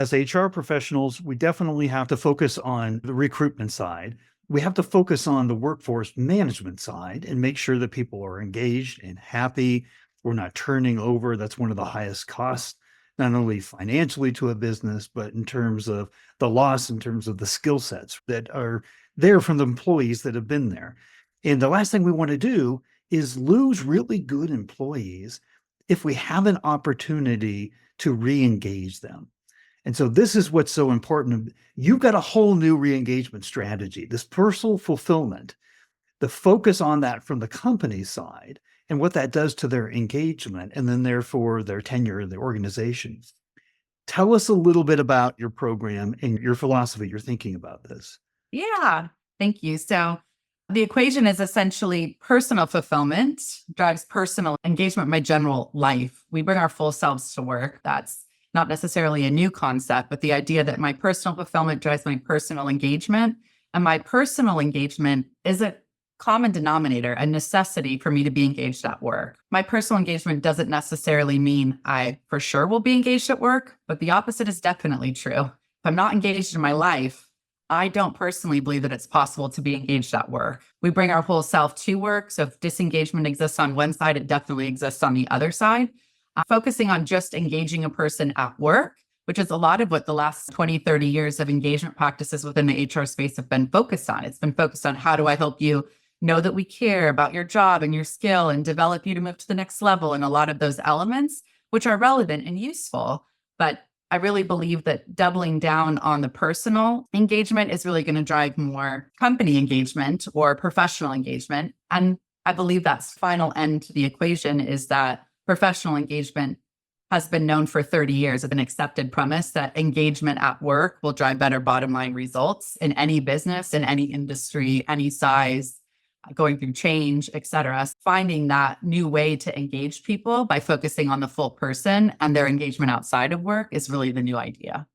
As HR professionals, we definitely have to focus on the recruitment side. We have to focus on the workforce management side and make sure that people are engaged and happy. We're not turning over. That's one of the highest costs, not only financially to a business, but in terms of the loss, in terms of the skill sets that are there from the employees that have been there. And the last thing we want to do is lose really good employees if we have an opportunity to re-engage them. And so this is what's so important. You've got a whole new re-engagement strategy, this personal fulfillment, the focus on that from the company side and what that does to their engagement and then therefore their tenure in the organization. Tell us a little bit about your program and your philosophy, your thinking about this. Yeah, thank you. So the equation is essentially personal fulfillment drives personal engagement in my general life. We bring our full selves to work. That's not necessarily a new concept, but the idea that my personal fulfillment drives my personal engagement, and my personal engagement is a common denominator, a necessity for me to be engaged at work. My personal engagement doesn't necessarily mean I for sure will be engaged at work, but the opposite is definitely true. If I'm not engaged in my life, I don't personally believe that it's possible to be engaged at work. We bring our whole self to work. So if disengagement exists on one side, it definitely exists on the other side. Focusing on just engaging a person at work, which is a lot of what the last 20, 30 years of engagement practices within the HR space have been focused on. It's been focused on how do I help you know that we care about your job and your skill and develop you to move to the next level. And a lot of those elements, which are relevant and useful. But I really believe that doubling down on the personal engagement is really going to drive more company engagement or professional engagement. And I believe that's final end to the equation is that professional engagement has been known for 30 years of an accepted premise that engagement at work will drive better bottom line results in any business, in any industry, any size, going through change, et cetera. Finding that new way to engage people by focusing on the full person and their engagement outside of work is really the new idea.